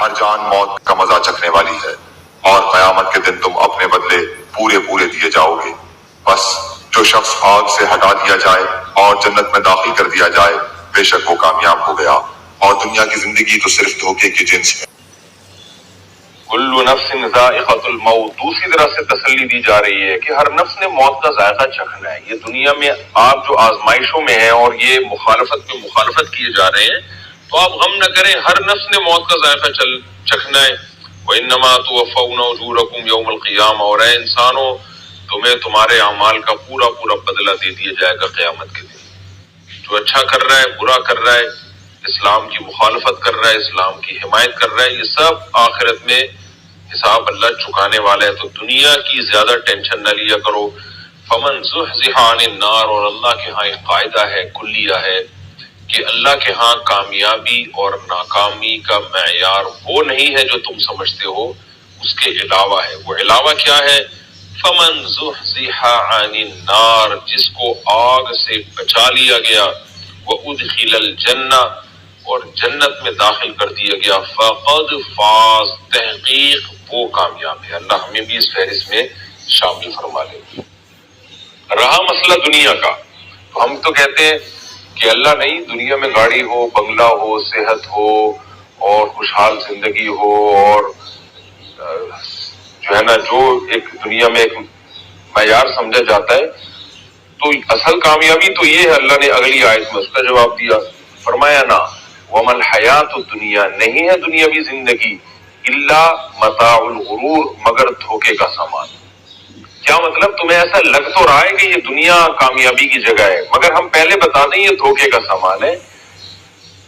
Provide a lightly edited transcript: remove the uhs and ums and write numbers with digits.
ہر جان موت کا مزہ چکھنے والی ہے، اور قیامت کے دن تم اپنے بدلے پورے پورے دیے جاؤ گے۔ بس جو شخص آگ سے ہٹا دیا جائے اور جنت میں داخل کر دیا جائے، بے شک وہ کامیاب ہو گیا، اور دنیا کی زندگی تو صرف دھوکے کی جنس ہے۔ کل نفس ذائقۃ الموت، دوسری طرح سے تسلی دی جا رہی ہے کہ ہر نفس نے موت کا ذائقہ چکھنا ہے۔ یہ دنیا میں آپ جو آزمائشوں میں ہیں اور یہ مخالفت میں مخالفت کیے جا رہے ہیں، تو آپ غم نہ کریں، ہر نفس نے موت کا ذائقہ چکھنا ہے۔ وَإِنَّمَا تُوَفَّوْنَ أُجُورَكُمْ يَوْمَ الْقِيَامَةِ، اور اے انسانوں، تمہیں تمہارے اعمال کا پورا پورا بدلہ دے دیا جائے گا قیامت کے دن۔ جو اچھا کر رہا ہے، برا کر رہا ہے، اسلام کی مخالفت کر رہا ہے، اسلام کی حمایت کر رہا ہے، یہ سب آخرت میں حساب اللہ چکانے والا ہے۔ تو دنیا کی زیادہ ٹینشن نہ لیا کرو۔ فمن زحزح عن النار، اور اللہ کے ہاں ایک قاعدہ ہے، کلیہ ہے کہ اللہ کے ہاں کامیابی اور ناکامی کا معیار وہ نہیں ہے جو تم سمجھتے ہو، اس کے علاوہ ہے۔ وہ علاوہ کیا ہے؟ فمن زحزح عن النار، جس کو آگ سے بچا لیا گیا، وادخل الجنہ، اور جنت میں داخل کر دیا گیا، فقد فاز، تحقیق وہ کامیاب ہے۔ اللہ ہمیں بھی اس فہرست میں شامل فرما لے۔ رہا مسئلہ دنیا کا، تو ہم تو کہتے ہیں کہ اللہ نہیں، دنیا میں گاڑی ہو، بنگلہ ہو، صحت ہو، اور خوشحال زندگی ہو، اور جو ہے نا، جو ایک دنیا میں ایک معیار سمجھا جاتا ہے، تو اصل کامیابی تو یہ ہے۔ اللہ نے اگلی آیت میں اس کا جواب دیا، فرمایا نا وَمَا الْحَيَاةُ الدُّنْيَا، نہیں ہے دنیاوی زندگی، الا متاع الغرور، مگر دھوکے کا سامان۔ کیا مطلب؟ تمہیں ایسا لگ تو رہا ہے کہ یہ دنیا کامیابی کی جگہ ہے، مگر ہم پہلے بتا دیں یہ دھوکے کا سامان ہے۔